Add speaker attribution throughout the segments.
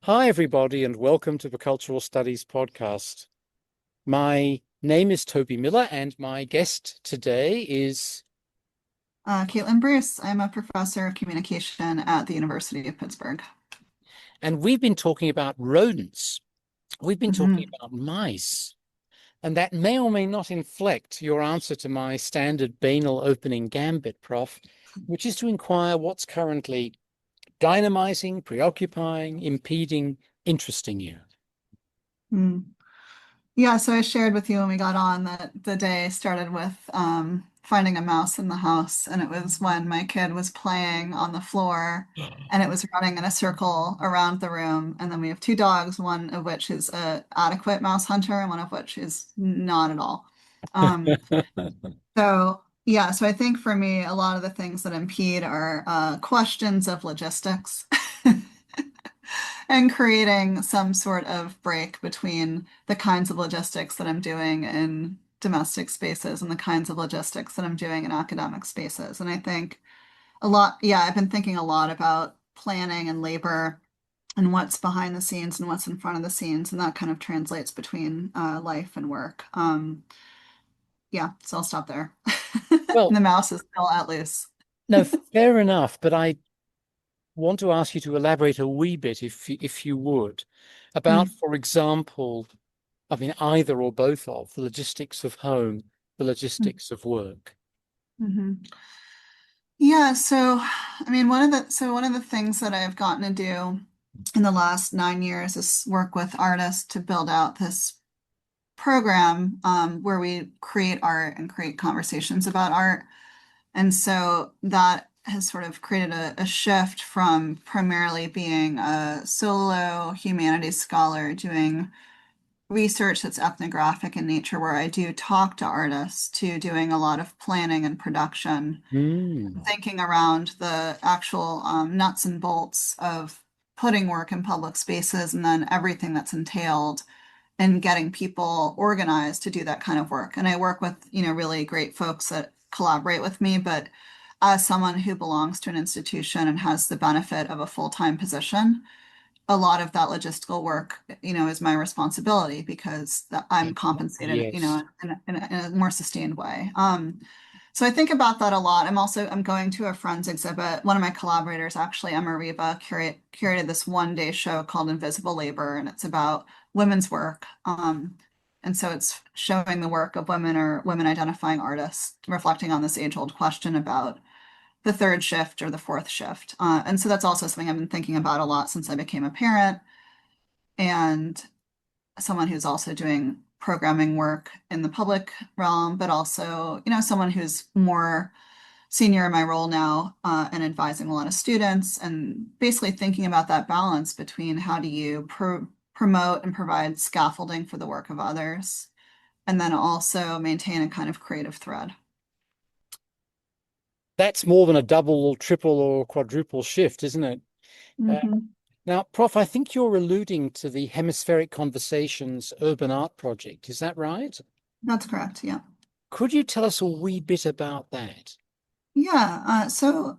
Speaker 1: Hi, everybody, and welcome to the Cultural Studies Podcast. My name is Toby Miller, and my guest today is,
Speaker 2: Caitlin Bruce. I'm a professor of communication at the University of Pittsburgh.
Speaker 1: and we've been talking about rodents. We've been talking
Speaker 2: Hmm.
Speaker 1: about mice, and that may or may not inflect your answer to my standard banal opening gambit, Prof, which is to inquire what's currently dynamizing, preoccupying, impeding, interesting you.
Speaker 2: Mm. Yeah, so I shared with you when we got on that the day started with finding a mouse in the house, and it was when my kid was playing on the floor and it was running in a circle around the room. And then we have two dogs, one of which is a adequate mouse hunter and one of which is not at all. Um, so I think for me, a lot of the things that impede are questions of logistics and creating some sort of break between the kinds of logistics that I'm doing in domestic spaces and the kinds of logistics that I'm doing in academic spaces. And I think I've been thinking a lot about planning and labor and what's behind the scenes and what's in front of the scenes, and that kind of translates between life and work. Yeah, so I'll stop there.
Speaker 1: Well,
Speaker 2: The mouse is still at loose.
Speaker 1: no, fair enough, but I want to ask you to elaborate a wee bit, if you would, about,
Speaker 2: Mm.
Speaker 1: for example, I mean, either or both of the logistics of home, the logistics of work.
Speaker 2: Mm-hmm. Yeah, so I mean, one of the things that I've gotten to do in the last 9 years is work with artists to build out this program where we create art and create conversations about art. And so that has sort of created a shift from primarily being a solo humanities scholar doing research that's ethnographic in nature, where I do talk to artists, to doing a lot of planning and production,
Speaker 1: Mm.
Speaker 2: thinking around the actual nuts and bolts of putting work in public spaces and then everything that's entailed and getting people organized to do that kind of work. And I work with, really great folks that collaborate with me, but as someone who belongs to an institution and has the benefit of a full-time position, a lot of that logistical work, is my responsibility because I'm compensated,
Speaker 1: Yes.
Speaker 2: in a more sustained way. So I think about that a lot. I'm going to a Friends exhibit. One of my collaborators, actually, Emma Reba, curated this one-day show called Invisible Labor, and it's about women's work. And so it's showing the work of women or women identifying artists, reflecting on this age-old question about the third shift or the fourth shift. And so that's also something I've been thinking about a lot since I became a parent and someone who's also doing programming work in the public realm, but also, someone who's more senior in my role now and advising a lot of students and basically thinking about that balance between how do you promote and provide scaffolding for the work of others, and then also maintain a kind of creative thread.
Speaker 1: That's more than a double or triple or quadruple shift, isn't it? Uh,
Speaker 2: Hmm.
Speaker 1: Now, Prof, I think you're alluding to the Hemispheric Conversations Urban Art Project. Is that right?
Speaker 2: That's correct. Yeah.
Speaker 1: Could you tell us a wee bit about that?
Speaker 2: Yeah. So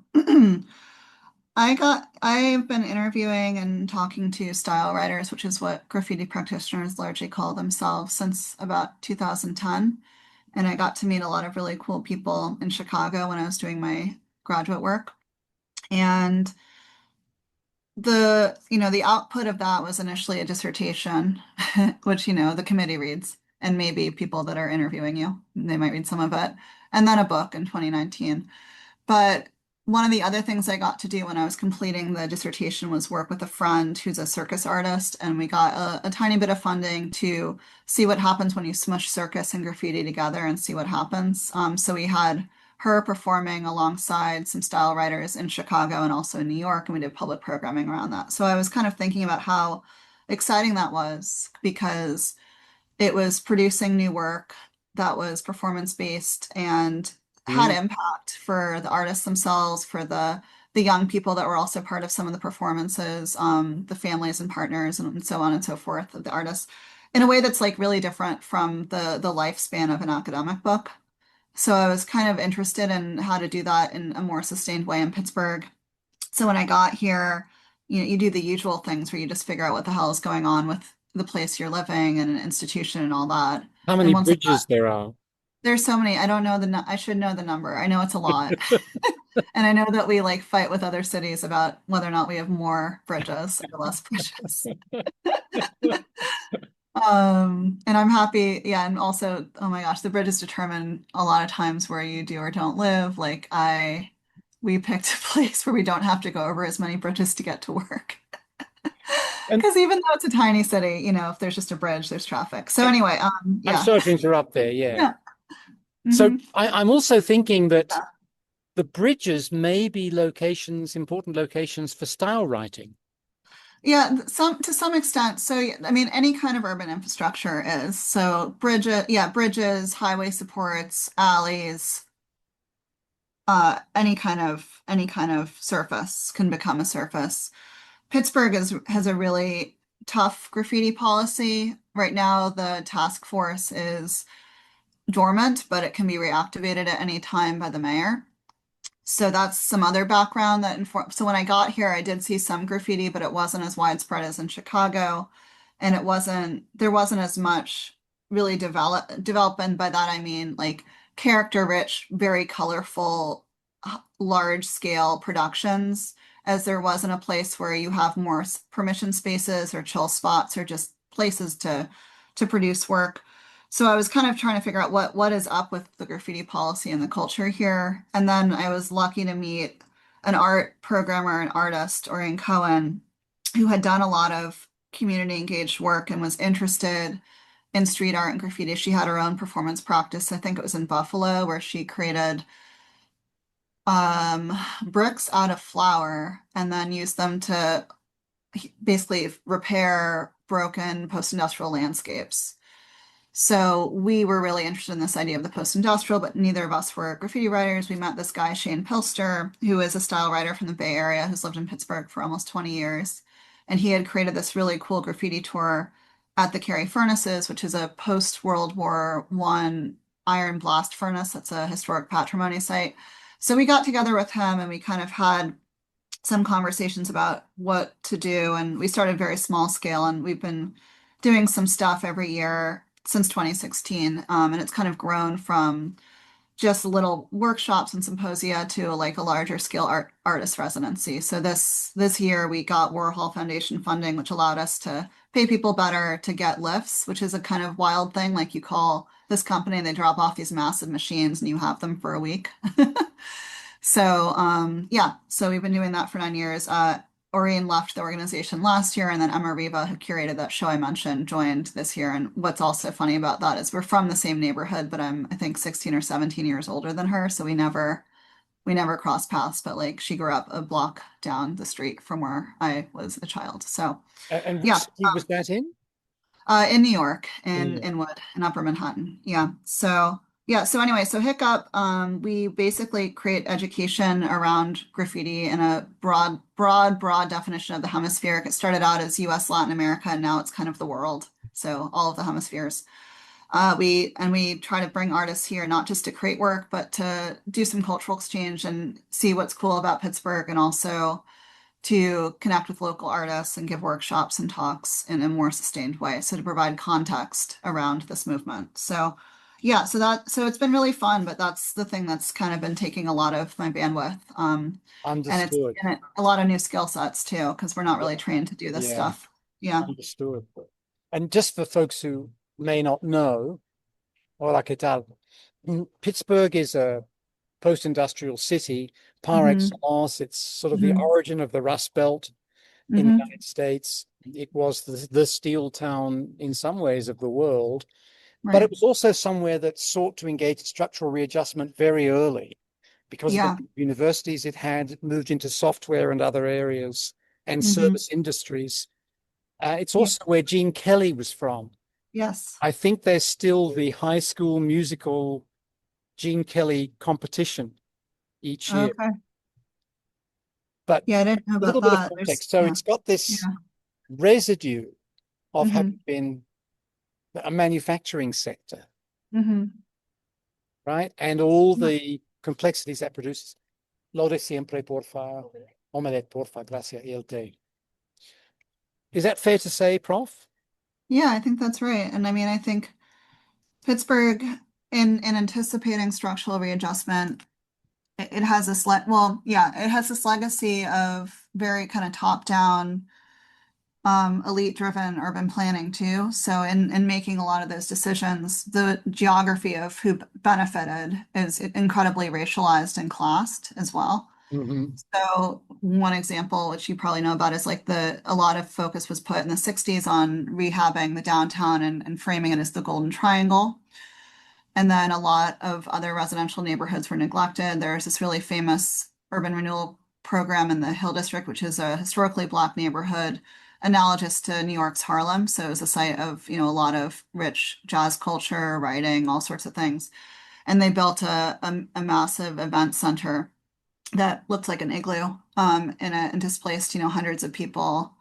Speaker 2: I've been interviewing and talking to style writers, which is what graffiti practitioners largely call themselves, since about 2010. And I got to meet a lot of really cool people in Chicago when I was doing my graduate work. And the output of that was initially a dissertation, which, the committee reads, and maybe people that are interviewing you, they might read some of it, and then a book in 2019. But one of the other things I got to do when I was completing the dissertation was work with a friend who's a circus artist, and we got a tiny bit of funding to see what happens when you smush circus and graffiti together and see what happens. So we had her performing alongside some style writers in Chicago and also in New York, and we did public programming around that. So I was kind of thinking about how exciting that was because it was producing new work that was performance based and had
Speaker 1: Mm.
Speaker 2: impact for the artists themselves, for the young people that were also part of some of the performances, the families and partners, and so on and so forth of the artists, in a way that's like really different from the lifespan of an academic book. So I was kind of interested in how to do that in a more sustained way in Pittsburgh. So when I got here, you do the usual things where you just figure out what the hell is going on with the place you're living and an institution and all that.
Speaker 1: How
Speaker 2: And
Speaker 1: many
Speaker 2: once I
Speaker 1: bridges there are?
Speaker 2: there's so many. I don't know I should know the number. I know it's a lot. And I know that we like fight with other cities about whether or not we have more bridges or less bridges. And I'm happy, yeah, and also, oh my gosh, the bridges determine a lot of times where you do or don't live. We picked a place where we don't have to go over as many bridges to get to work.
Speaker 1: And
Speaker 2: Because even though it's a tiny city, if there's just a bridge, there's traffic. So anyway,
Speaker 1: I'm
Speaker 2: yeah.
Speaker 1: sorry to interrupt there. Yeah.
Speaker 2: Yeah.
Speaker 1: So
Speaker 2: hmm
Speaker 1: I'm also thinking that the bridges may be locations, important locations for style writing.
Speaker 2: Yeah, to some extent. So yeah, I mean, any kind of urban infrastructure is. So bridges, yeah, bridges, highway supports, alleys, any kind of surface can become a surface. Pittsburgh has a really tough graffiti policy. Right now, the task force is dormant, but it can be reactivated at any time by the mayor. So that's some other background that informed. So when I got here, I did see some graffiti, but it wasn't as widespread as in Chicago, and there wasn't as much really development. By that I mean like character rich, very colorful, large scale productions, as there was in a place where you have more permission spaces or chill spots or just places to produce work. So I was kind of trying to figure out what is up with the graffiti policy and the culture here. And then I was lucky to meet an art programmer, an artist, Orion Cohen, who had done a lot of community engaged work and was interested in street art and graffiti. She had her own performance practice. I think it was in Buffalo, where she created bricks out of flour and then used them to basically repair broken post-industrial landscapes. So we were really interested in this idea of the post-industrial, but neither of us were graffiti writers. We met this guy, Shane Pilster, who is a style writer from the Bay Area, who's lived in Pittsburgh for almost 20 years. And he had created this really cool graffiti tour at the Cary Furnaces, which is a post-World War I iron blast furnace. That's a historic patrimony site. So we got together with him and we kind of had some conversations about what to do. And we started very small scale, and we've been doing some stuff every year since 2016. And it's kind of grown from just little workshops and symposia to like a larger scale artist residency. So this year we got Warhol Foundation funding, which allowed us to pay people better to get lifts, which is a kind of wild thing. Like you call this company, they drop off these massive machines and you have them for a week. So yeah, so we've been doing that for 9 years. Orion left the organization last year, and then Emma Riva, who curated that show I mentioned, joined this year. And what's also funny about that is we're from the same neighborhood, but I think 16 or 17 years older than her, so we never crossed paths. But like she grew up a block down the street from where I was a child. So
Speaker 1: And which
Speaker 2: yeah,
Speaker 1: city was that in?
Speaker 2: in New York, in
Speaker 1: In
Speaker 2: Inwood, in Upper Manhattan. Yeah. So yeah. So anyway, so Hiccup, we basically create education around graffiti in a broad definition of the hemisphere. It started out as U.S., Latin America, and now it's kind of the world. So all of the hemispheres. We try to bring artists here not just to create work, but to do some cultural exchange and see what's cool about Pittsburgh, and also to connect with local artists and give workshops and talks in a more sustained way. So to provide context around this movement. So yeah, so it's been really fun, but that's the thing that's kind of been taking a lot of my bandwidth. And it's
Speaker 1: understood.
Speaker 2: and a lot of new skill sets too, because we're not really trained to do this
Speaker 1: Yeah,
Speaker 2: stuff. Yeah.
Speaker 1: understood. And just for folks who may not know, hola, ¿qué tal? Pittsburgh is a post-industrial city par
Speaker 2: hmm
Speaker 1: excellence. It's sort of the
Speaker 2: hmm
Speaker 1: origin of the Rust Belt in the
Speaker 2: hmm
Speaker 1: United States. It was the steel town in some ways of the world, but
Speaker 2: Right.
Speaker 1: it was also somewhere that sought to engage structural readjustment very early because of the
Speaker 2: Yeah.
Speaker 1: universities it had moved into software and other areas and
Speaker 2: hmm
Speaker 1: service industries. It's
Speaker 2: Yeah.
Speaker 1: also where Gene Kelly was from.
Speaker 2: Yes.
Speaker 1: I think there's still the high school musical Gene Kelly competition each year.
Speaker 2: Okay.
Speaker 1: But
Speaker 2: Yeah, I didn't know
Speaker 1: a
Speaker 2: about
Speaker 1: little bit of
Speaker 2: that. There's
Speaker 1: context. So
Speaker 2: yeah.
Speaker 1: it's got this
Speaker 2: Yeah.
Speaker 1: residue of
Speaker 2: hmm
Speaker 1: having been a manufacturing sector,
Speaker 2: hmm
Speaker 1: right? And all the complexities that produces. Lo de siempre, porfa. Omelette, porfa. Gracias. Y el té. Is that fair to say, Prof?
Speaker 2: Yeah, I think that's right. And I mean, I think Pittsburgh, in anticipating structural readjustment, it has this it has this legacy of very kind of top-down, elite-driven urban planning too. So in making a lot of those decisions, the geography of who benefited is incredibly racialized and classed as well.
Speaker 1: Hmm.
Speaker 2: So one example, which you probably know about, is like a lot of focus was put in the 60s on rehabbing the downtown and framing it as the Golden Triangle. And then a lot of other residential neighborhoods were neglected. There's this really famous urban renewal program in the Hill District, which is a historically Black neighborhood analogous to New York's Harlem. So it was a site of, a lot of rich jazz culture, writing, all sorts of things. And they built a massive event center that looked like an igloo, and displaced, hundreds of people.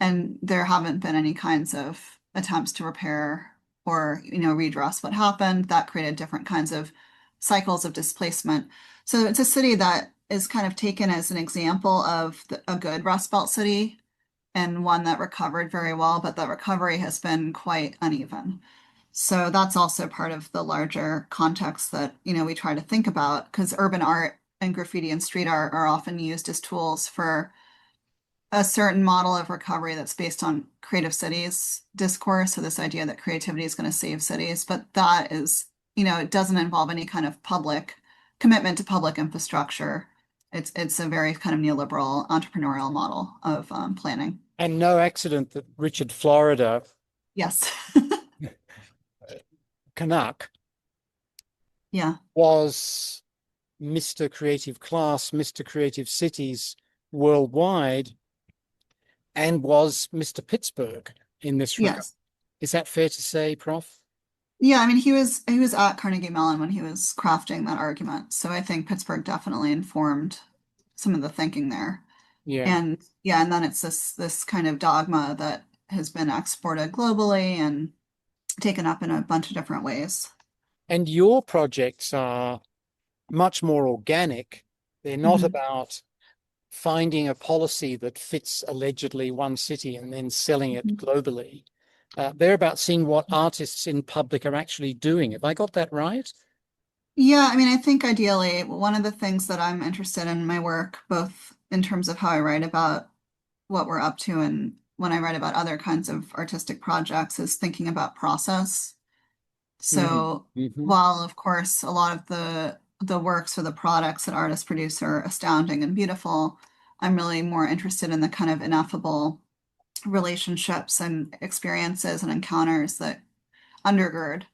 Speaker 2: And there haven't been any kinds of attempts to repair or, redress what happened. That created different kinds of cycles of displacement. So it's a city that is kind of taken as an example of a good Rust Belt city and one that recovered very well, but the recovery has been quite uneven. So that's also part of the larger context that, we try to think about, because urban art and graffiti and street art are often used as tools for a certain model of recovery that's based on creative cities discourse. So this idea that creativity is going to save cities, but that is, it doesn't involve any kind of public commitment to public infrastructure. It's a very kind of neoliberal entrepreneurial model of planning.
Speaker 1: And no accident that Richard Florida,
Speaker 2: Yes.
Speaker 1: Canuck,
Speaker 2: Yeah.
Speaker 1: was Mr. Creative Class, Mr. Creative Cities worldwide, and was Mr. Pittsburgh in this regard.
Speaker 2: Yes.
Speaker 1: Is that fair to say, Prof?
Speaker 2: Yeah, I mean he was at Carnegie Mellon when he was crafting that argument. So I think Pittsburgh definitely informed some of the thinking there.
Speaker 1: Yeah.
Speaker 2: And yeah, and then it's this kind of dogma that has been exported globally and taken up in a bunch of different ways.
Speaker 1: And your projects are much more organic. They're not
Speaker 2: Mhm.
Speaker 1: about finding a policy that fits allegedly one city and then selling it
Speaker 2: Mhm.
Speaker 1: globally. They're about seeing what artists in public are actually doing. Have I got that right?
Speaker 2: Yeah, I mean, I think ideally, one of the things that I'm interested in my work, both in terms of how I write about what we're up to and when I write about other kinds of artistic projects, is thinking about process.
Speaker 1: Mm.
Speaker 2: So
Speaker 1: Hmm.
Speaker 2: while of course a lot of the works or the products that artists produce are astounding and beautiful, I'm really more interested in the kind of ineffable relationships and experiences and encounters that undergird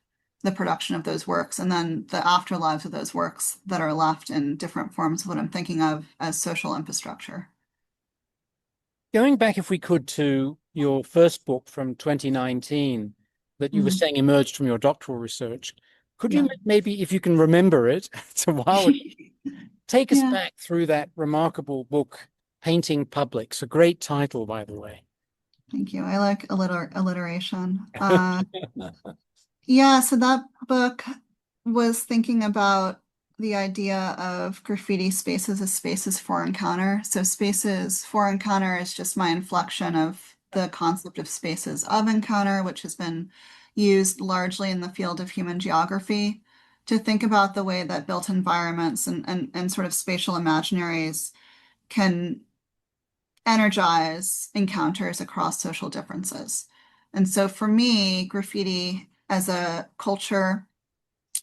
Speaker 2: the production of those works, and then the afterlives of those works that are left in different forms of what I'm thinking of as social infrastructure.
Speaker 1: Going back, if we could, to your first book from 2019 that you were
Speaker 2: Mhm.
Speaker 1: saying emerged from your doctoral research, could
Speaker 2: Yeah.
Speaker 1: you maybe, if you can remember it, it's a while ago, take us
Speaker 2: Yeah.
Speaker 1: back through that remarkable book, Painting Publics, a great title, by the way.
Speaker 2: Thank you. I like alliteration. Yeah, so that book was thinking about the idea of graffiti spaces as spaces for encounter. So spaces for encounter is just my inflection of the concept of spaces of encounter, which has been used largely in the field of human geography to think about the way that built environments and sort of spatial imaginaries can energize encounters across social differences. And so for me, graffiti as a culture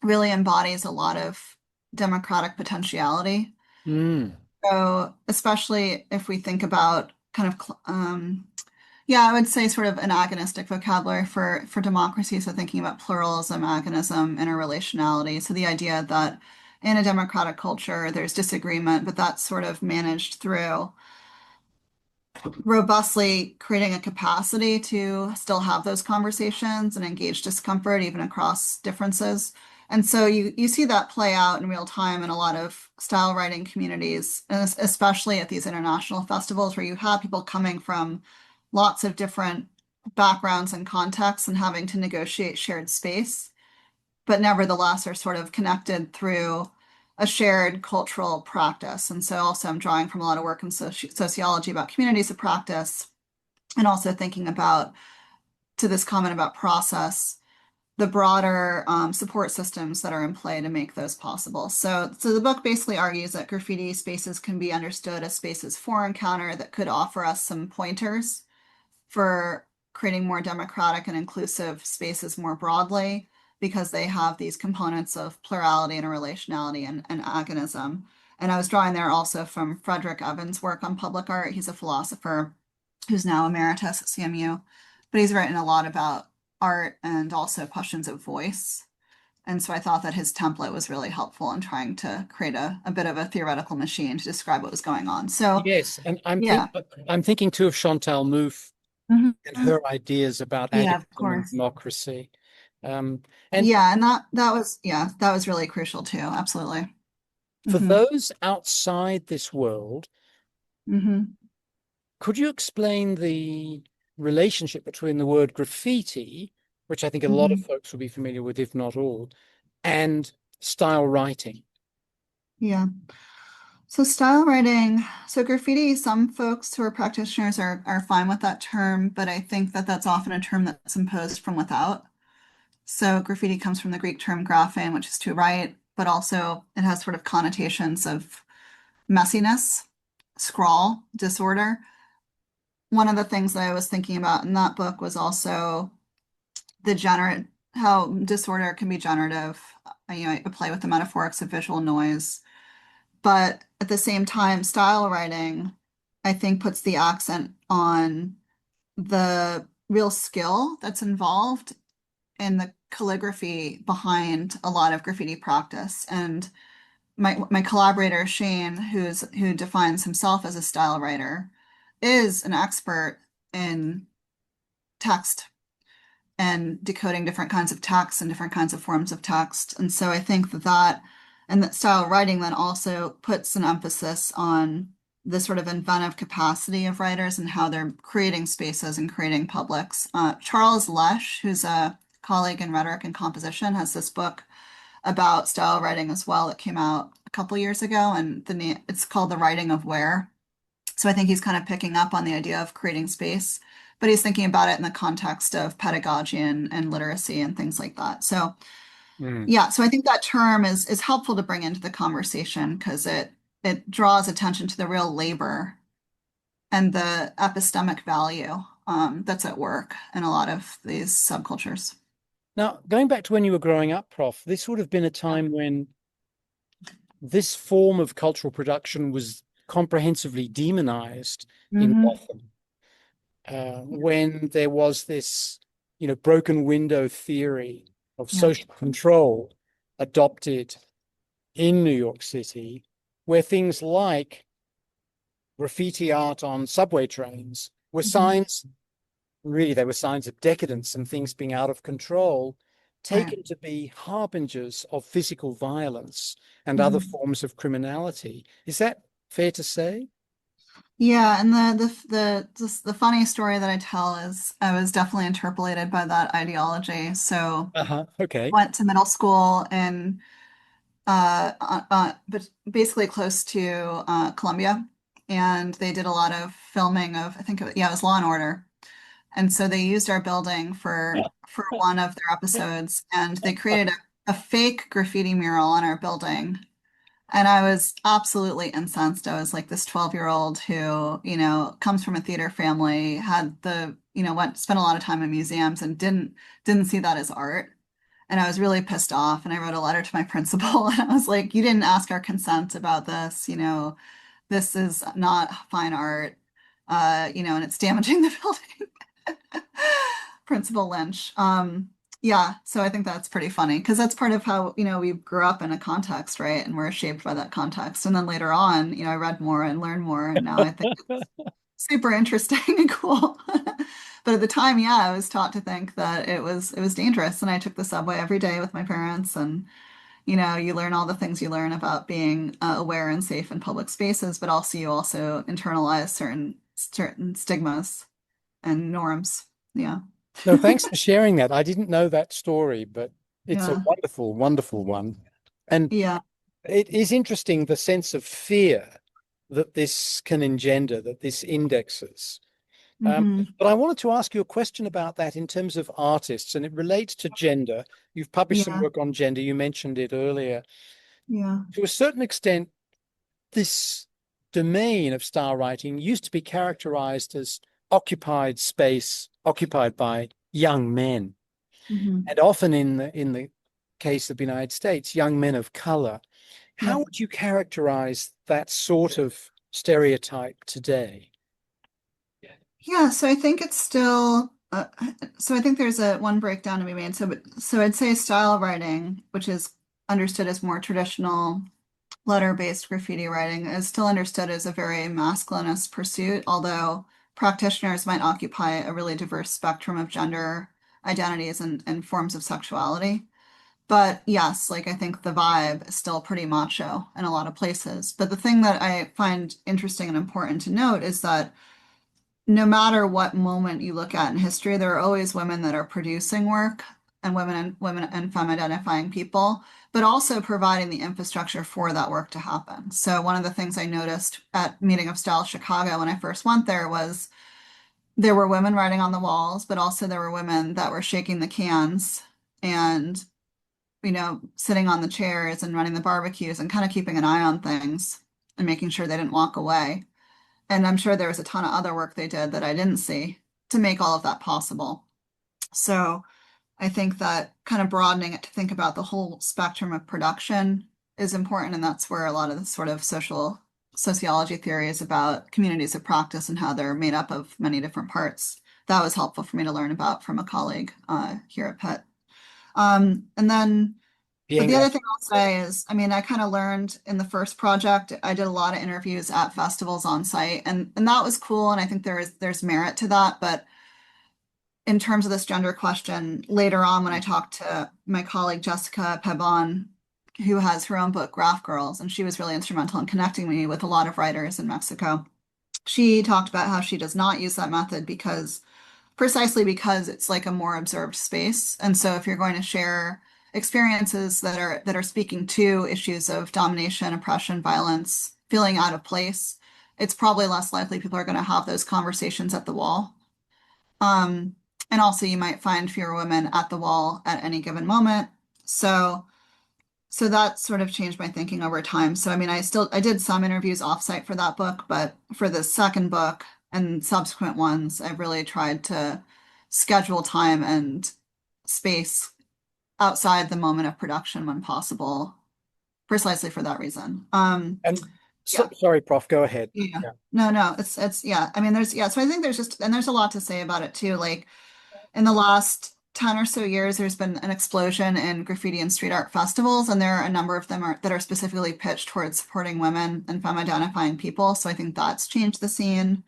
Speaker 2: really embodies a lot of democratic potentiality.
Speaker 1: Mm.
Speaker 2: So especially if we think about kind of yeah, I would say sort of an agonistic vocabulary for democracy. So thinking about pluralism, agonism, interrelationality. So the idea that in a democratic culture, there's disagreement, but that's sort of managed through robustly creating a capacity to still have those conversations and engage discomfort even across differences. And so you see that play out in real time in a lot of style writing communities, and especially at these international festivals where you have people coming from lots of different backgrounds and contexts and having to negotiate shared space, but nevertheless are sort of connected through a shared cultural practice. And so also I'm drawing from a lot of work in sociology about communities of practice and also thinking about, to this comment about process, the broader support systems that are in play to make those possible. So the book basically argues that graffiti spaces can be understood as spaces for encounter that could offer us some pointers for creating more democratic and inclusive spaces more broadly, because they have these components of plurality and relationality and agonism. And I was drawing there also from Frederick Evans' work on public art. He's a philosopher who's now emeritus at CMU, but he's written a lot about art and also questions of voice. And so I thought that his template was really helpful in trying to create a bit of a theoretical machine to describe what was going on. So
Speaker 1: Yes, and
Speaker 2: yeah.
Speaker 1: I'm thinking too of Chantal Mouffe and
Speaker 2: Mhm.
Speaker 1: her ideas about
Speaker 2: Yeah, of
Speaker 1: agonism and
Speaker 2: course.
Speaker 1: democracy. Um, and
Speaker 2: Yeah, and that was, yeah, that was really crucial too. Absolutely.
Speaker 1: for
Speaker 2: Hmm.
Speaker 1: those outside this world,
Speaker 2: Hmm.
Speaker 1: could you explain the relationship between the word graffiti, which I think a lot of
Speaker 2: Hmm.
Speaker 1: folks will be familiar with, if not all, and style writing?
Speaker 2: Yeah. So style writing, so graffiti, some folks who are practitioners are fine with that term, but I think that that's often a term that's imposed from without. So graffiti comes from the Greek term graphein, which is to write, but also it has sort of connotations of messiness, scrawl, disorder. One of the things that I was thinking about in that book was also the generate how disorder can be generative. I play with the metaphorics of visual noise, but at the same time, style writing, I think, puts the accent on the real skill that's involved in the calligraphy behind a lot of graffiti practice. And my collaborator Shane, who defines himself as a style writer, is an expert in text and decoding different kinds of text and different kinds of forms of text. And so I think that style of writing then also puts an emphasis on the sort of inventive capacity of writers and how they're creating spaces and creating publics. Charles Lesh, who's a colleague in rhetoric and composition, has this book about style writing as well that came out a couple years ago, and it's called The Writing of Where. So I think he's kind of picking up on the idea of creating space, but he's thinking about it in the context of pedagogy and literacy and things like that. So
Speaker 1: Mm.
Speaker 2: yeah, so I think that term is helpful to bring into the conversation because it draws attention to the real labor and the epistemic value that's at work in a lot of these subcultures.
Speaker 1: Now, going back to when you were growing up, Prof, this would have been a
Speaker 2: Yeah.
Speaker 1: time when this form of cultural production was comprehensively demonized in
Speaker 2: Hmm.
Speaker 1: Gotham, when there was this, broken window theory of
Speaker 2: Yeah.
Speaker 1: social control adopted in New York City, where things like graffiti art on subway trains were
Speaker 2: Hmm.
Speaker 1: signs, really, they were signs of decadence and things being out of control,
Speaker 2: Right.
Speaker 1: taken to be harbingers of physical violence and other
Speaker 2: Hmm.
Speaker 1: forms of criminality. Is that fair to say?
Speaker 2: Yeah, and the funny story that I tell is I was definitely interpolated by that ideology. So
Speaker 1: Uh-huh. Okay.
Speaker 2: went to middle school in but basically close to Columbia, and they did a lot of filming of, I think it was Law and Order, and so they used our building for one of their episodes, and they created a fake graffiti mural on our building. And I was absolutely incensed. I was like this 12-year-old who, comes from a theater family, had spent a lot of time in museums and didn't see that as art. And I was really pissed off. And I wrote a letter to my principal and I was like, you didn't ask our consent about this, this is not fine art, and it's damaging the building. Principal Lynch. Yeah, so I think that's pretty funny because that's part of how, we grew up in a context, right? And we're shaped by that context. And then later on, I read more and learned more, and now I think it's super interesting and cool. But at the time, yeah, I was taught to think that it was dangerous, and I took the subway every day with my parents, and you learn all the things you learn about being aware and safe in public spaces, but also you also internalize certain stigmas and norms. Yeah.
Speaker 1: No, thanks for sharing that. I didn't know that story, but it's a
Speaker 2: Yeah.
Speaker 1: wonderful, wonderful one. And
Speaker 2: Yeah.
Speaker 1: it is interesting the sense of fear that this can engender, that this indexes.
Speaker 2: Hmm.
Speaker 1: But I wanted to ask you a question about that in terms of artists, and it relates to gender. You've published some
Speaker 2: Yeah,
Speaker 1: work on gender. You mentioned it earlier.
Speaker 2: yeah.
Speaker 1: To a certain extent, this domain of star writing used to be characterized as occupied space occupied by young men,
Speaker 2: Hmm.
Speaker 1: and often in the case of the United States, young men of color. How
Speaker 2: Yep.
Speaker 1: would you characterize that sort of stereotype today?
Speaker 2: Yeah, so I think it's still so I think there's a one breakdown to be made. So I'd say style writing, which is understood as more traditional letter-based graffiti writing, is still understood as a very masculinist pursuit, although practitioners might occupy a really diverse spectrum of gender identities and forms of sexuality. But yes, like I think the vibe is still pretty macho in a lot of places. But the thing that I find interesting and important to note is that no matter what moment you look at in history, there are always women that are producing work and women and femme identifying people, but also providing the infrastructure for that work to happen. So one of the things I noticed at Meeting of Style Chicago when I first went there was there were women writing on the walls, but also there were women that were shaking the cans and, sitting on the chairs and running the barbecues and kind of keeping an eye on things and making sure they didn't walk away. And I'm sure there was a ton of other work they did that I didn't see to make all of that possible. So I think that kind of broadening it to think about the whole spectrum of production is important. And that's where a lot of the sort of sociology theories about communities of practice and how they're made up of many different parts. That was helpful for me to learn about from a colleague here at Pitt. And then but
Speaker 1: Bien,
Speaker 2: the other thing I'll say is, I mean, I kind of learned in the first project, I did a lot of interviews at festivals on site, and that was cool. And I think there's merit to that. But in terms of this gender question, later on when I talked to my colleague Jessica Pebon, who has her own book, Graph Girls, and she was really instrumental in connecting me with a lot of writers in Mexico. She talked about how she does not use that method because precisely because it's like a more observed space. And so if you're going to share experiences that are speaking to issues of domination, oppression, violence, feeling out of place, it's probably less likely people are going to have those conversations at the wall. Um, and also you might find fewer women at the wall at any given moment. So that sort of changed my thinking over time. So I mean, I did some interviews offsite for that book, but for the second book and subsequent ones, I've really tried to schedule time and space outside the moment of production when possible, precisely for that reason.
Speaker 1: and
Speaker 2: Yeah,
Speaker 1: sorry, Prof, go ahead.
Speaker 2: yeah.
Speaker 1: Yeah.
Speaker 2: No, it's yeah. I mean, so I think there's a lot to say about it too. Like in the last 10 or so years, there's been an explosion in graffiti and street art festivals, and there are a number of them that are specifically pitched towards supporting women and femme identifying people. So I think that's changed the scene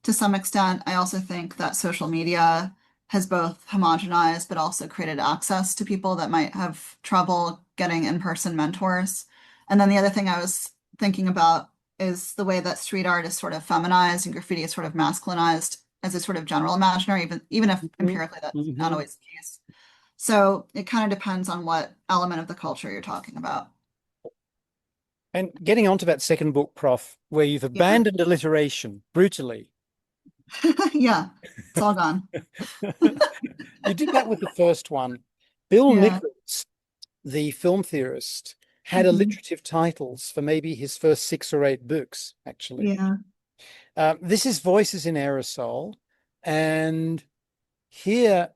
Speaker 2: to some extent. I also think that social media has both homogenized but also created access to people that might have trouble getting in-person mentors. And then the other thing I was thinking about is the way that street art is sort of feminized and graffiti is sort of masculinized as a sort of general imaginary, even if
Speaker 1: Mhm,
Speaker 2: empirically that's not
Speaker 1: mhm.
Speaker 2: always the case. So it kind of depends on what element of the culture you're talking about.
Speaker 1: And getting on to that second book, Prof, where you've
Speaker 2: Yeah.
Speaker 1: abandoned alliteration brutally.
Speaker 2: Yeah. It's all gone.
Speaker 1: You did that with the first one. Bill
Speaker 2: Yeah.
Speaker 1: Nichols, the film theorist, had
Speaker 2: Hmm.
Speaker 1: alliterative titles for maybe his first 6 or 8 books, actually.
Speaker 2: Yeah.
Speaker 1: This is Voices in Aerosol, and here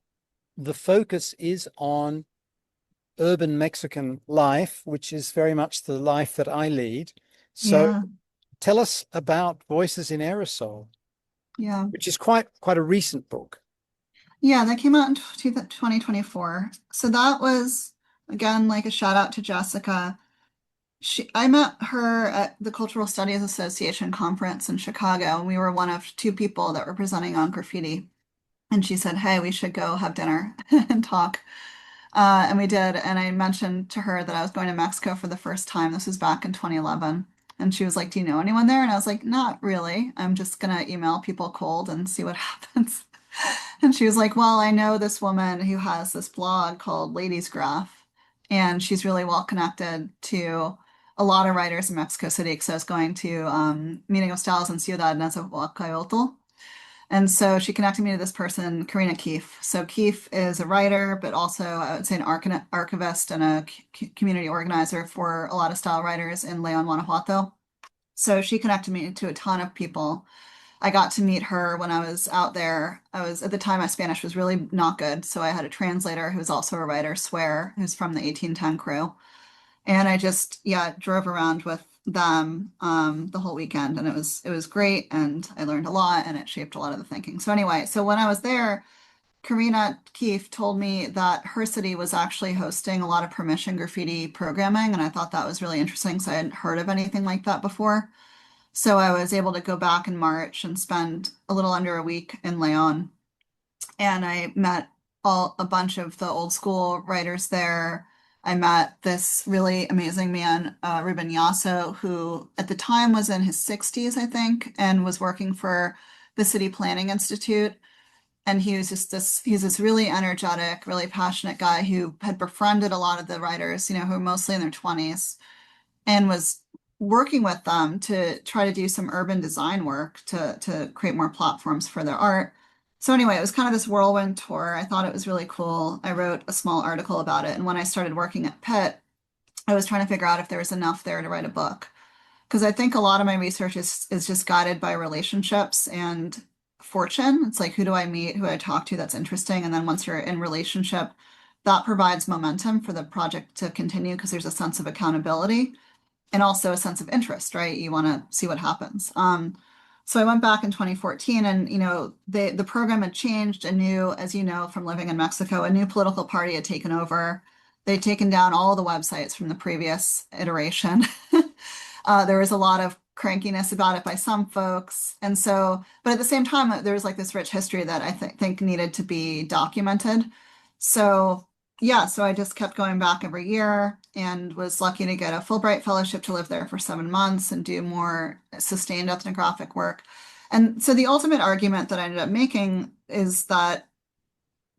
Speaker 1: the focus is on urban Mexican life, which is very much the life that I lead. So
Speaker 2: Yeah.
Speaker 1: tell us about Voices in Aerosol,
Speaker 2: Yeah.
Speaker 1: which is quite a recent book.
Speaker 2: Yeah, that came out in 2024. So that was again like a shout out to Jessica. I met her at the Cultural Studies Association conference in Chicago, and we were one of two people that were presenting on graffiti. And she said, "Hey, we should go have dinner and talk." And we did. And I mentioned to her that I was going to Mexico for the first time. This was back in 2011. And she was like, "Do you know anyone there?" And I was like, "Not really. I'm just gonna email people cold and see what happens." And she was like, "Well, I know this woman who has this blog called Ladies Graph, and she's really well connected to a lot of writers in Mexico City because I was going to Meeting of Styles in Ciudad Nezahualcóyotl. And so she connected me to this person, Karina Keefe. So Keefe is a writer, but also I would say an archivist and a community organizer for a lot of style writers in Leon, Guanajuato. So she connected me to a ton of people. I got to meet her when I was out there. I was at the time my Spanish was really not good, so I had a translator who was also a writer, Swear, who's from the 1810 crew. And I just, yeah, drove around with them the whole weekend, and it was great, and I learned a lot, and it shaped a lot of the thinking. So anyway, so when I was there, Karina Keefe told me that her city was actually hosting a lot of permission graffiti programming, and I thought that was really interesting because I hadn't heard of anything like that before. So I was able to go back in March and spend a little under a week in Leon, and I met a bunch of the old school writers there. I met this really amazing man, Ruben Yasso, who at the time was in his 60s, I think, and was working for the City Planning Institute. And he was just he's this really energetic, really passionate guy who had befriended a lot of the writers, who were mostly in their 20s, and was working with them to try to do some urban design work to create more platforms for their art. So anyway, it was kind of this whirlwind tour. I thought it was really cool. I wrote a small article about it. And when I started working at Pitt, I was trying to figure out if there was enough there to write a book. Because I think a lot of my research is just guided by relationships and fortune. It's like, who do I meet, who do I talk to that's interesting? And then once you're in relationship, that provides momentum for the project to continue because there's a sense of accountability and also a sense of interest, right? You want to see what happens. So I went back in 2014, and the program had changed. A new, as you know from living in Mexico, a new political party had taken over. They'd taken down all the websites from the previous iteration. There was a lot of crankiness about it by some folks, and so, but at the same time, there was like this rich history that I think needed to be documented. So yeah, so I just kept going back every year and was lucky to get a Fulbright fellowship to live there for 7 months and do more sustained ethnographic work. And so the ultimate argument that I ended up making is that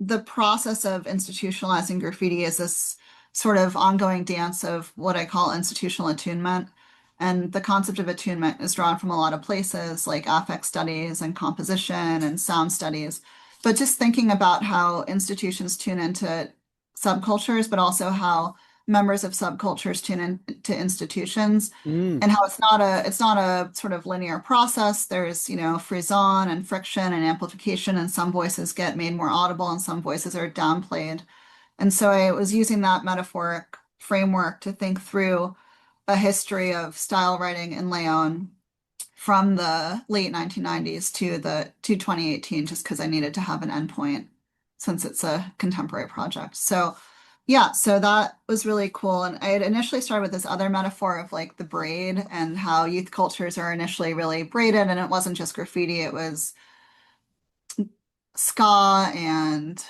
Speaker 2: the process of institutionalizing graffiti is this sort of ongoing dance of what I call institutional attunement. And the concept of attunement is drawn from a lot of places like affect studies and composition and sound studies. But just thinking about how institutions tune into subcultures, but also how members of subcultures tune into institutions,
Speaker 1: Mm.
Speaker 2: and how it's not a sort of linear process. There's, frisson and friction and amplification, and some voices get made more audible and some voices are downplayed. And so I was using that metaphoric framework to think through a history of style writing in Leon from the late 1990s to 2018, just because I needed to have an endpoint since it's a contemporary project. So yeah, so that was really cool. And I had initially started with this other metaphor of like the braid and how youth cultures are initially really braided, and it wasn't just graffiti, it was ska and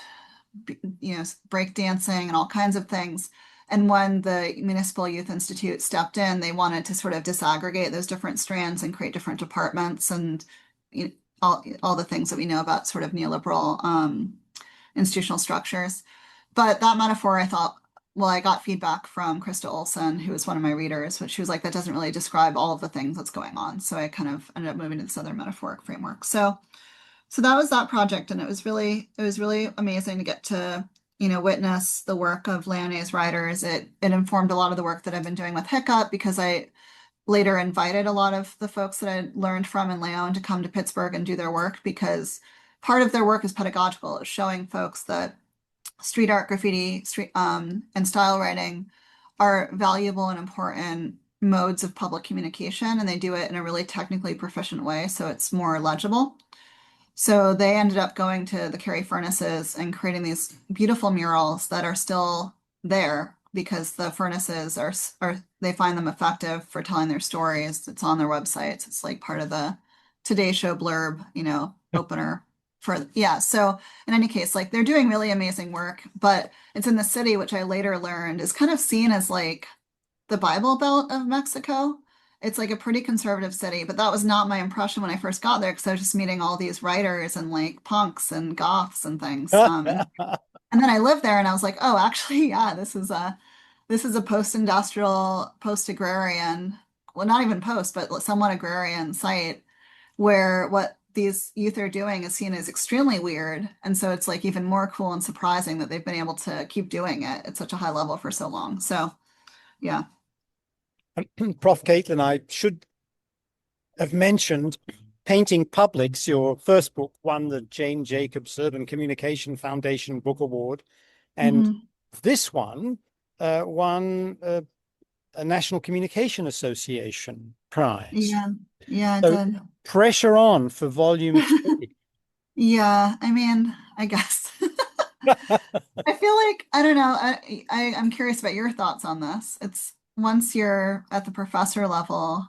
Speaker 2: break dancing and all kinds of things. And when the Municipal Youth Institute stepped in, they wanted to sort of disaggregate those different strands and create different departments and all the things that we know about sort of neoliberal institutional structures. But that metaphor, I thought, well, I got feedback from Krista Olson, who was one of my readers, but she was like, that doesn't really describe all of the things that's going on. So I kind of ended up moving to this other metaphoric framework. So that was that project, and it was really amazing to get to witness the work of Leonese writers. It informed a lot of the work that I've been doing with Hiccup, because I later invited a lot of the folks that I learned from in Leon to come to Pittsburgh and do their work, because part of their work is pedagogical. It's showing folks that street art, graffiti, and style writing are valuable and important modes of public communication, and they do it in a really technically proficient way, so it's more legible. So they ended up going to the Carey furnaces and creating these beautiful murals that are still there because the furnaces are they find them effective for telling their stories. It's on their websites. It's like part of the Today Show blurb, opener for, yeah. So in any case, like they're doing really amazing work, but it's in the city, which I later learned is kind of seen as like the Bible Belt of Mexico. It's like a pretty conservative city, but that was not my impression when I first got there, because I was just meeting all these writers and like punks and goths and things. And then I lived there and I was like, oh, actually, yeah, this is a post-industrial, post-agrarian, well, not even post, but somewhat agrarian site where what these youth are doing is seen as extremely weird. And so it's like even more cool and surprising that they've been able to keep doing it at such a high level for so long. So yeah.
Speaker 1: Prof. Caitlin, I should have mentioned Painting Publics, your first book won the Jane Jacobs Urban Communication Foundation Book Award. And
Speaker 2: Mhm.
Speaker 1: this one won a National Communication Association prize.
Speaker 2: Yeah. Yeah, it
Speaker 1: So
Speaker 2: did.
Speaker 1: pressure on for volume 3.
Speaker 2: Yeah, I mean, I guess. I feel like I don't know. I'm curious about your thoughts on this. It's once you're at the professor level,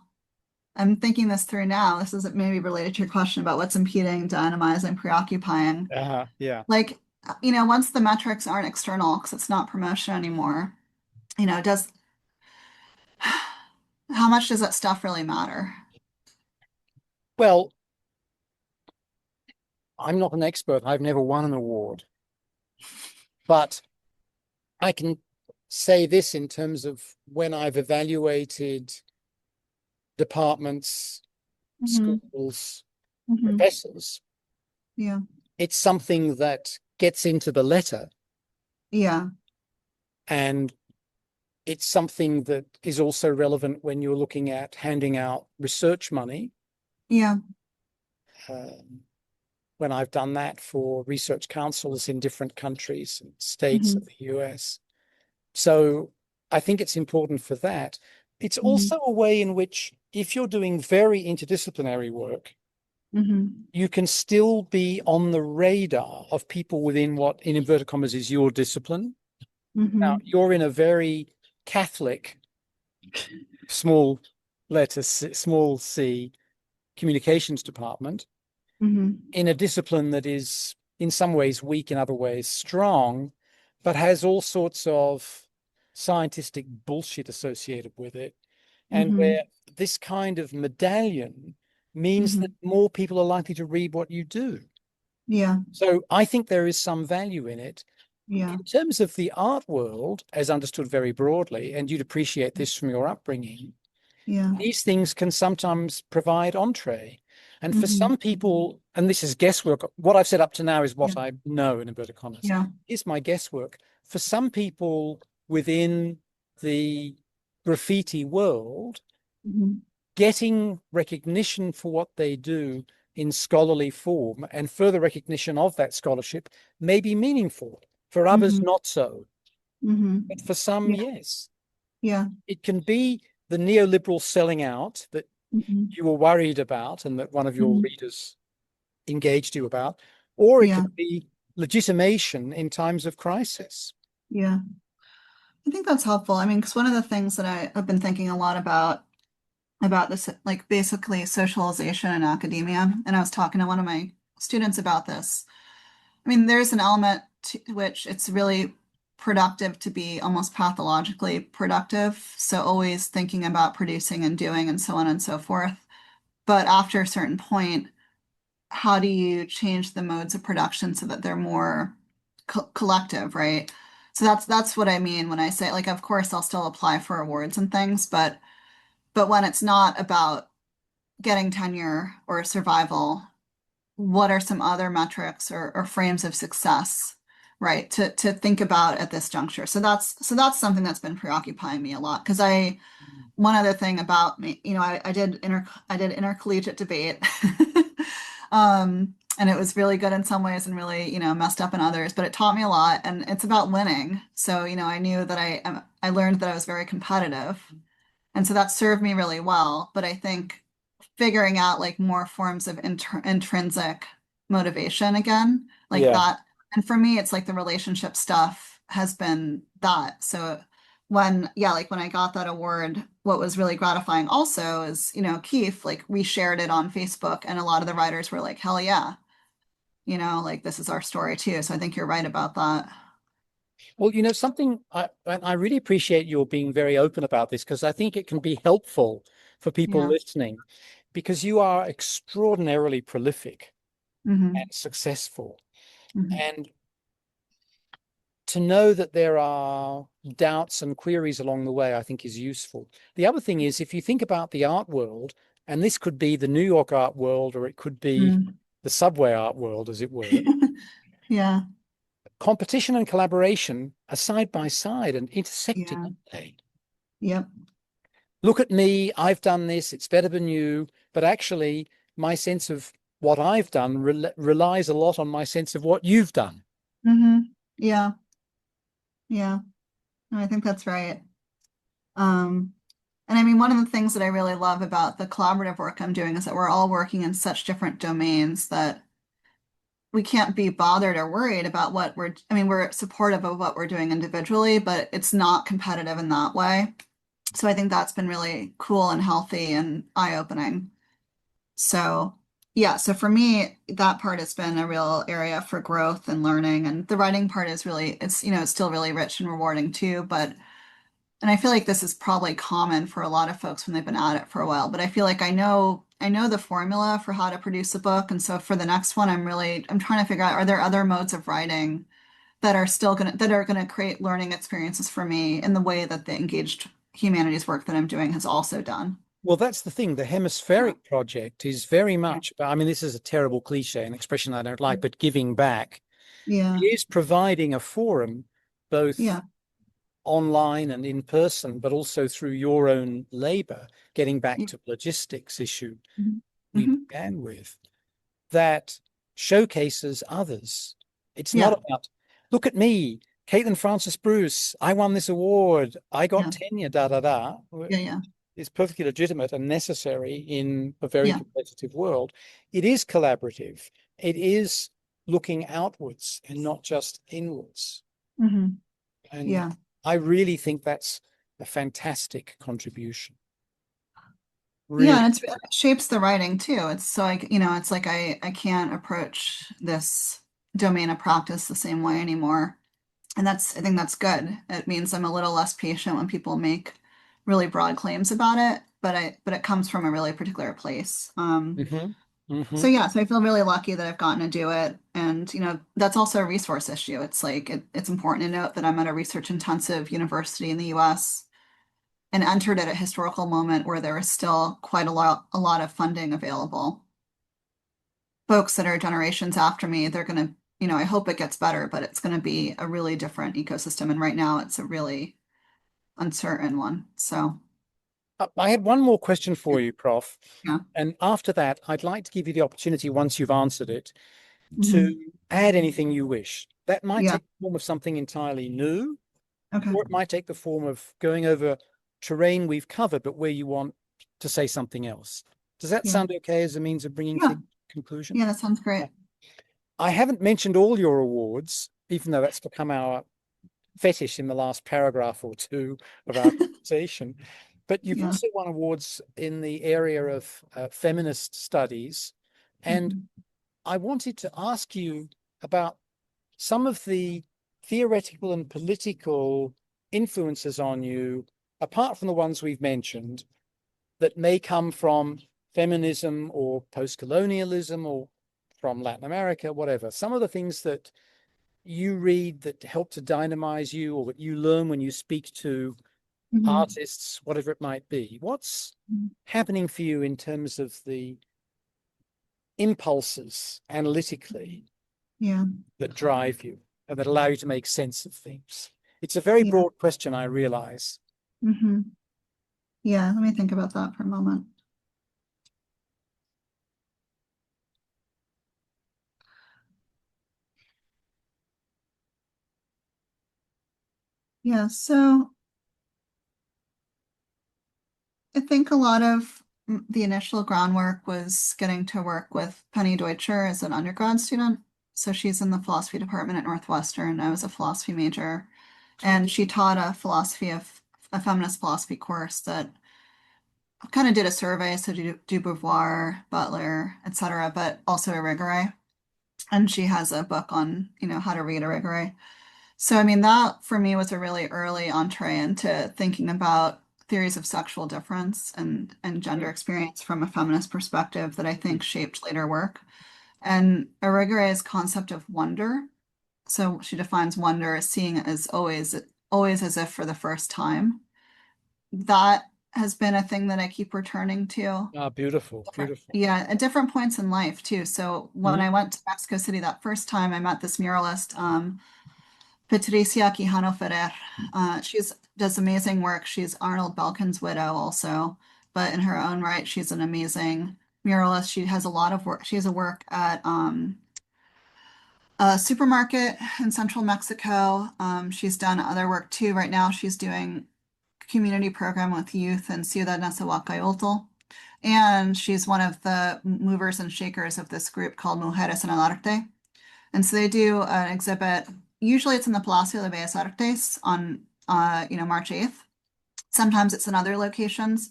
Speaker 2: I'm thinking this through now. This is maybe related to your question about what's impeding, dynamizing, preoccupying.
Speaker 1: Yeah.
Speaker 2: Like, once the metrics aren't external because it's not promotion anymore, does how much does that stuff really matter?
Speaker 1: Well, I'm not an expert. I've never won an award, but I can say this in terms of when I've evaluated departments,
Speaker 2: Hmm.
Speaker 1: schools,
Speaker 2: Hmm.
Speaker 1: professors,
Speaker 2: Yeah.
Speaker 1: it's something that gets into the letter,
Speaker 2: Yeah.
Speaker 1: and it's something that is also relevant when you're looking at handing out research money.
Speaker 2: Yeah.
Speaker 1: Um, when I've done that for research councils in different countries and states
Speaker 2: Hmm.
Speaker 1: of the US. So I think it's important for that. It's
Speaker 2: Hmm.
Speaker 1: also a way in which, if you're doing very interdisciplinary work,
Speaker 2: Hmm.
Speaker 1: you can still be on the radar of people within what, in inverted commas, is your discipline. Now,
Speaker 2: Hmm.
Speaker 1: you're in a very Catholic, small letter, small c, communications department
Speaker 2: Hmm.
Speaker 1: in a discipline that is in some ways weak, in other ways strong, but has all sorts of scientific bullshit associated with it. And where
Speaker 2: Hmm.
Speaker 1: this kind of medallion means that
Speaker 2: Hmm.
Speaker 1: more people are likely to read what you do.
Speaker 2: Yeah.
Speaker 1: So I think there is some value in it.
Speaker 2: Yeah.
Speaker 1: In terms of the art world, as understood very broadly, and you'd appreciate this from your upbringing,
Speaker 2: Yeah.
Speaker 1: these things can sometimes provide entree. And for
Speaker 2: Hmm.
Speaker 1: some people, and this is guesswork, what I've said up to now is
Speaker 2: Yeah.
Speaker 1: what I know in inverted commas,
Speaker 2: Yeah.
Speaker 1: is my guesswork. For some people within the graffiti world,
Speaker 2: Hmm.
Speaker 1: getting recognition for what they do in scholarly form and further recognition of that scholarship may be meaningful. For others,
Speaker 2: Hmm.
Speaker 1: not so. But
Speaker 2: Hmm.
Speaker 1: for some,
Speaker 2: Yeah.
Speaker 1: yes.
Speaker 2: Yeah.
Speaker 1: It can be the neoliberal selling out that
Speaker 2: Hmm.
Speaker 1: you were worried about and that one of your
Speaker 2: Hmm.
Speaker 1: readers engaged you about, or it
Speaker 2: Yeah.
Speaker 1: could be legitimation in times of crisis.
Speaker 2: Yeah. I think that's helpful. I mean, because one of the things that I've been thinking a lot about this, like basically socialization in academia, and I was talking to one of my students about this. I mean, there's an element to which it's really productive to be almost pathologically productive. So always thinking about producing and doing and so on and so forth. But after a certain point, how do you change the modes of production so that they're more collective, right? So that's what I mean when I say like, of course, I'll still apply for awards and things, but when it's not about getting tenure or survival, what are some other metrics or frames of success, right? To think about at this juncture. So that's something that's been preoccupying me a lot because I one other thing about me, I did intercollegiate debate. And it was really good in some ways and really, messed up in others, but it taught me a lot and it's about winning. So, I knew that I learned that I was very competitive. And so that served me really well. But I think figuring out like more forms of intrinsic motivation again, like
Speaker 1: Yeah.
Speaker 2: that. And for me, it's like the relationship stuff has been that. So like when I got that award, what was really gratifying also is, Keith, like we shared it on Facebook and a lot of the writers were like, hell yeah, like this is our story too. So I think you're right about that.
Speaker 1: Well, something I really appreciate your being very open about this because I think it can be helpful for people
Speaker 2: Yeah.
Speaker 1: listening because you are extraordinarily prolific and
Speaker 2: Hmm.
Speaker 1: successful.
Speaker 2: Hmm.
Speaker 1: And to know that there are doubts and queries along the way, I think is useful. The other thing is, if you think about the art world, And this could be the New York art world, or it could be
Speaker 2: Mm.
Speaker 1: the subway art world, as it were.
Speaker 2: Yeah.
Speaker 1: Competition and collaboration are side by side and intersecting,
Speaker 2: Yeah.
Speaker 1: aren't they?
Speaker 2: Yep.
Speaker 1: Look at me, I've done this, it's better than you. But actually, my sense of what I've done relies a lot on my sense of what you've done.
Speaker 2: Yeah. Yeah. No, I think that's right. Um, and I mean, one of the things that I really love about the collaborative work I'm doing is that we're all working in such different domains that we can't be bothered or worried about what I mean, we're supportive of what we're doing individually, but it's not competitive in that way. So I think that's been really cool and healthy and eye-opening. So yeah, so for me, that part has been a real area for growth and learning. And the writing part is really, it's still really rich and rewarding too, but and I feel like this is probably common for a lot of folks when they've been at it for a while, but I feel like I know the formula for how to produce a book. And so for the next one, I'm trying to figure out, are there other modes of writing that are gonna create learning experiences for me in the way that the engaged humanities work that I'm doing has also done.
Speaker 1: Well, that's the thing. The
Speaker 2: Yeah.
Speaker 1: hemispheric project is very
Speaker 2: Yeah.
Speaker 1: much about, I mean, this is a terrible cliche, an expression I don't like, but giving back. It
Speaker 2: Yeah.
Speaker 1: is providing a forum, both
Speaker 2: Yeah.
Speaker 1: online and in person, but also through your own labor, getting back
Speaker 2: Yeah.
Speaker 1: to logistics issue
Speaker 2: Mhm.
Speaker 1: we
Speaker 2: Mhm.
Speaker 1: began with, that showcases others. It's not
Speaker 2: Yeah.
Speaker 1: about, look at me, Caitlin Francis Bruce, I won this award, I got
Speaker 2: Yeah.
Speaker 1: tenure, da da da.
Speaker 2: Yeah. Yeah.
Speaker 1: Is perfectly legitimate and necessary in a very
Speaker 2: Yeah.
Speaker 1: competitive world. It is collaborative. It is looking outwards and not just inwards.
Speaker 2: Mhm.
Speaker 1: And
Speaker 2: Yeah.
Speaker 1: I really think that's a fantastic contribution.
Speaker 2: Yeah,
Speaker 1: Really.
Speaker 2: and it shapes the writing too. It's so it's like I can't approach this domain of practice the same way anymore. And I think that's good. It means I'm a little less patient when people make really broad claims about it, but it comes from a really particular place.
Speaker 1: Mm-hmm.
Speaker 2: So
Speaker 1: Mm-hmm.
Speaker 2: yeah, so I feel really lucky that I've gotten to do it. And that's also a resource issue. It's like it's important to note that I'm at a research intensive university in the US and entered at a historical moment where there is still quite a lot of funding available. Folks that are generations after me, they're going to, I hope it gets better, but it's going to be a really different ecosystem. And right now it's a really uncertain one. So,
Speaker 1: I had one more question for you, Prof.
Speaker 2: yeah.
Speaker 1: And after that, I'd like to give you the opportunity, once you've answered it, to
Speaker 2: Hmm.
Speaker 1: add anything you wish. That might
Speaker 2: Yeah.
Speaker 1: take the form of something entirely new,
Speaker 2: Okay.
Speaker 1: or it might take the form of going over terrain we've covered, but where you want to say something else. Does that
Speaker 2: Yeah.
Speaker 1: sound okay as a means of bringing
Speaker 2: Yeah.
Speaker 1: things to conclusion?
Speaker 2: Yeah. That sounds great.
Speaker 1: I haven't mentioned all your awards, even though that's become our fetish in the last paragraph or two of our conversation. But you've
Speaker 2: Yeah.
Speaker 1: also won awards in the area of feminist studies. And
Speaker 2: Mhm.
Speaker 1: I wanted to ask you about some of the theoretical and political influences on you, apart from the ones we've mentioned, that may come from feminism or post-colonialism or from Latin America, whatever. Some of the things that you read that help to dynamize you or that you learn when you speak to
Speaker 2: Mhm.
Speaker 1: artists, whatever it might be. What's
Speaker 2: Mhm.
Speaker 1: happening for you in terms of the impulses analytically
Speaker 2: Yeah.
Speaker 1: that drive you and that allow you to make sense of things? It's a very
Speaker 2: Yeah.
Speaker 1: broad question, I realize.
Speaker 2: Hmm. Yeah. Let me think about that for a moment. Yeah. So I think a lot of the initial groundwork was getting to work with Penny Deutscher as an undergrad student. So she's in the philosophy department at Northwestern. I was a philosophy major, and she taught a feminist philosophy course that kind of did a survey, so du Beauvoir, Butler, etc., but also Irigaray. And she has a book on, how to read Irigaray. So, I mean, that for me was a really early entree into thinking about theories of sexual difference and gender experience from a feminist perspective that I think shaped later work. And Irigaray's concept of wonder. So she defines wonder as seeing it as always as if for the first time. That has been a thing that I keep returning to.
Speaker 1: Ah, beautiful, beautiful.
Speaker 2: Yeah, at different points in life too. So when I
Speaker 1: Mm.
Speaker 2: went to Mexico City that first time, I met this muralist, Patricia Quijano Ferrer. She's does amazing work. She's Arnold Belkin's widow also, but in her own right, she's an amazing muralist. She has a lot of work. She has a work at a supermarket in central Mexico. She's done other work too. Right now, she's doing community program with youth in Ciudad Nezahualcóyotl. And she's one of the movers and shakers of this group called Mujeres en el Arte. And so they do an exhibit. Usually it's in the Palacio de Bellas Artes on March 8th. Sometimes it's in other locations.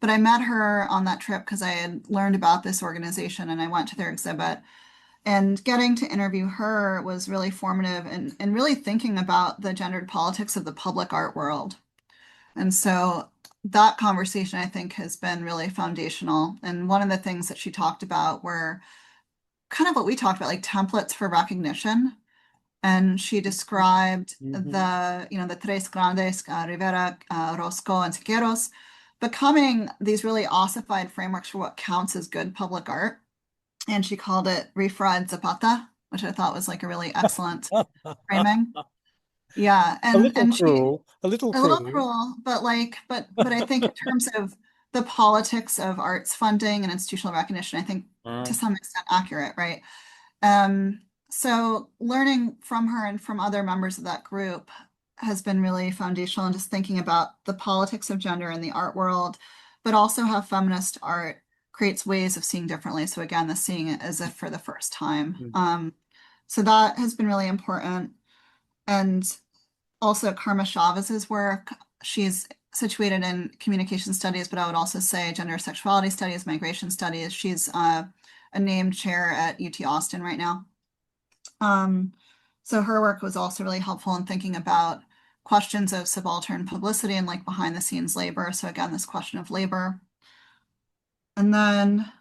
Speaker 2: But I met her on that trip because I had learned about this organization and I went to their exhibit. And getting to interview her was really formative and really thinking about the gendered politics of the public art world. And so that conversation, I think, has been really foundational. And one of the things that she talked about were kind of what we talked about, like templates for recognition. And she described
Speaker 1: Mhm.
Speaker 2: the Tres Grandes, Rivera, Roscoe, and Siqueiros, becoming these really ossified frameworks for what counts as good public art. And she called it Refried Zapata, which I thought was like a really excellent framing. Yeah,
Speaker 1: A
Speaker 2: and
Speaker 1: little
Speaker 2: she
Speaker 1: cruel, a little
Speaker 2: a little
Speaker 1: cruel.
Speaker 2: cruel, but but I think in terms of the politics of arts funding and institutional recognition, I think to
Speaker 1: Mm.
Speaker 2: some extent accurate, right? Um, so learning from her and from other members of that group has been really foundational in just thinking about the politics of gender in the art world, but also how feminist art creates ways of seeing differently. So again, the seeing it as if for the first time.
Speaker 1: Mm.
Speaker 2: So that has been really important. And also Karma Chavez's work. She's situated in communication studies, but I would also say gender sexuality studies, migration studies. She's a named chair at UT Austin right now. Um, so her work was also really helpful in thinking about questions of subaltern publicity and like behind the scenes labor. So again, this question of labor. And then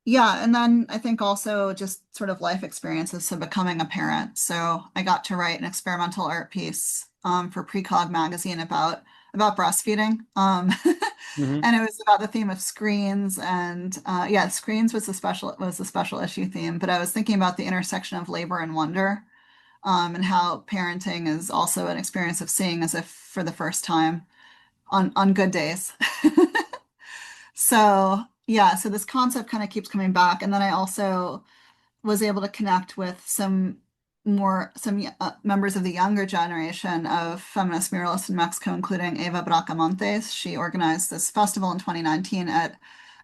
Speaker 2: yeah, and then I think also just sort of life experiences. So becoming a parent. So I got to write an experimental art piece for Precog magazine about breastfeeding.
Speaker 1: Mhm.
Speaker 2: And it was about the theme of screens and yeah, screens was the special issue theme. But I was thinking about the intersection of labor and wonder, and how parenting is also an experience of seeing as if for the first time on good days. So yeah, so this concept kind of keeps coming back. And then I also was able to connect with some members of the younger generation of feminist muralists in Mexico, including Eva Bracamontes. She organized this festival in 2019 at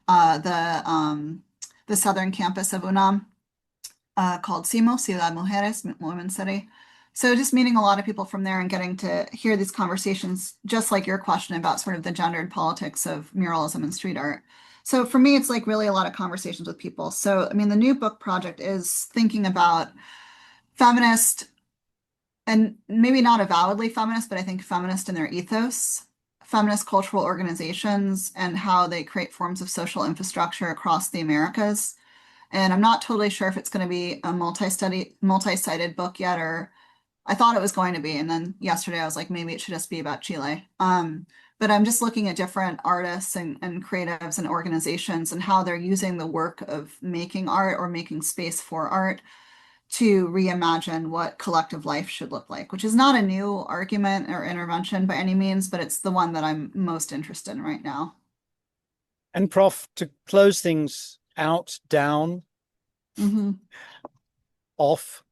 Speaker 2: uh, the um, the southern campus of UNAM, called CIMO, Ciudad Mujeres, Women's City. So just meeting a lot of people from there and getting to hear these conversations, just like your question about sort of the gendered politics of muralism and street art. So for me, it's like really a lot of conversations with people. So, I mean, the new book project is thinking about feminist and maybe not avowedly feminist, but I think feminist in their ethos, feminist cultural organizations and how they create forms of social infrastructure across the Americas. And I'm not totally sure if it's going to be a multi-sided book yet, or I thought it was going to be. And then yesterday I was like, maybe it should just be about Chile. But I'm just looking at different artists and creatives and organizations and how they're using the work of making art or making space for art to reimagine what collective life should look like, which is not a new argument or intervention by any means, but it's the one that I'm most interested in right now.
Speaker 1: And Prof, to close things out, down,
Speaker 2: Hmm.
Speaker 1: off,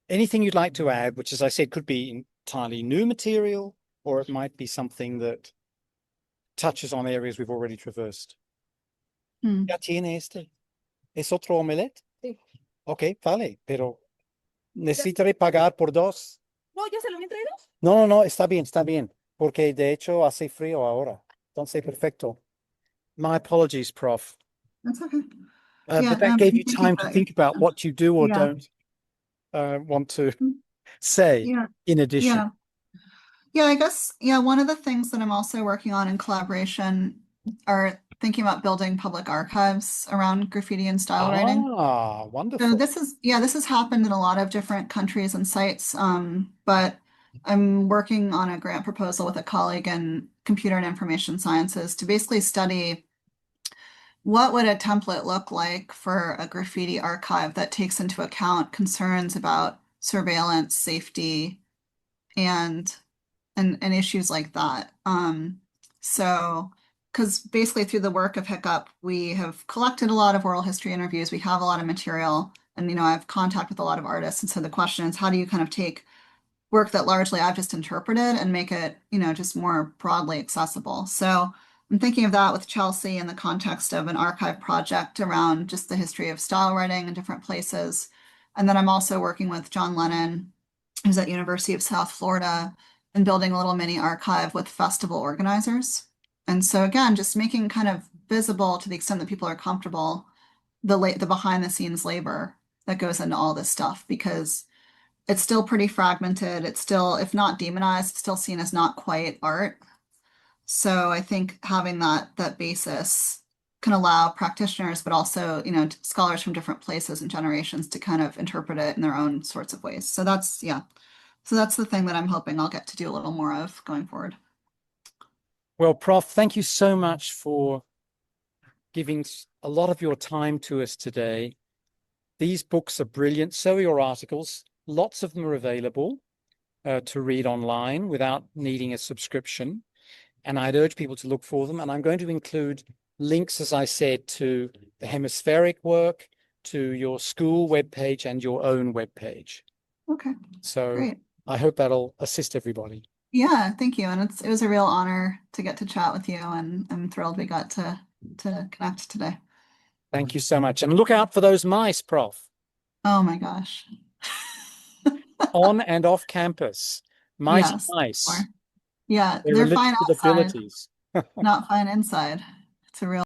Speaker 1: anything you'd like to add, which, as I said, could be entirely new material, or it might be something that touches on areas we've already traversed.
Speaker 2: Hmm.
Speaker 1: ¿Ya tiene este? ¿Es otro omelette? Sí. Ok, vale, pero necesitaré pagar por dos. No, ya se lo entregué dos. No, no, no, está bien, porque de hecho hace frío ahora. Entonces, perfecto. My apologies, Prof.
Speaker 2: That's okay.
Speaker 1: But
Speaker 2: Yeah,
Speaker 1: that gave
Speaker 2: I'm
Speaker 1: you
Speaker 2: thinking
Speaker 1: time to
Speaker 2: about
Speaker 1: think about what you do or
Speaker 2: yeah,
Speaker 1: don't want to say
Speaker 2: yeah,
Speaker 1: in addition.
Speaker 2: yeah. Yeah, I guess, yeah, one of the things that I'm also working on in collaboration are thinking about building public archives around graffiti and style writing.
Speaker 1: Ah,
Speaker 2: So
Speaker 1: wonderful.
Speaker 2: this has happened in a lot of different countries and sites. But I'm working on a grant proposal with a colleague in computer and information sciences to basically study what would a template look like for a graffiti archive that takes into account concerns about surveillance, safety, and and issues like that. So because basically through the work of Hiccup, we have collected a lot of oral history interviews. We have a lot of material, and I have contact with a lot of artists. And so the question is, how do you kind of take work that largely I've just interpreted and make it, just more broadly accessible? So I'm thinking of that with Chelsea in the context of an archive project around just the history of style writing in different places. And then I'm also working with John Lennon, who's at University of South Florida, and building a little mini archive with festival organizers. And so again, just making kind of visible to the extent that people are comfortable the behind the scenes labor that goes into all this stuff because it's still pretty fragmented. It's still, if not demonized, still seen as not quite art. So I think having that basis can allow practitioners, but also, scholars from different places and generations to kind of interpret it in their own sorts of ways. So that's, yeah. So that's the thing that I'm hoping I'll get to do a little more of going forward.
Speaker 1: Well, Prof, thank you so much for giving a lot of your time to us today. These books are brilliant. So are your articles. Lots of them are available to read online without needing a subscription. And I'd urge people to look for them. And I'm going to include links, as I said, to the hemispheric work, to your school webpage and your own webpage.
Speaker 2: Okay,
Speaker 1: So
Speaker 2: great.
Speaker 1: I hope that'll assist everybody.
Speaker 2: Yeah, thank you. And it was a real honor to get to chat with you, and I'm thrilled we got to connect today.
Speaker 1: Thank you so much. And look out for those mice, Prof,
Speaker 2: Oh my gosh.
Speaker 1: on and off campus. Mighty
Speaker 2: Yes.
Speaker 1: mice.
Speaker 2: Or, yeah,
Speaker 1: There are
Speaker 2: they're fine
Speaker 1: limited
Speaker 2: outside,
Speaker 1: abilities.
Speaker 2: not fine inside. It's a real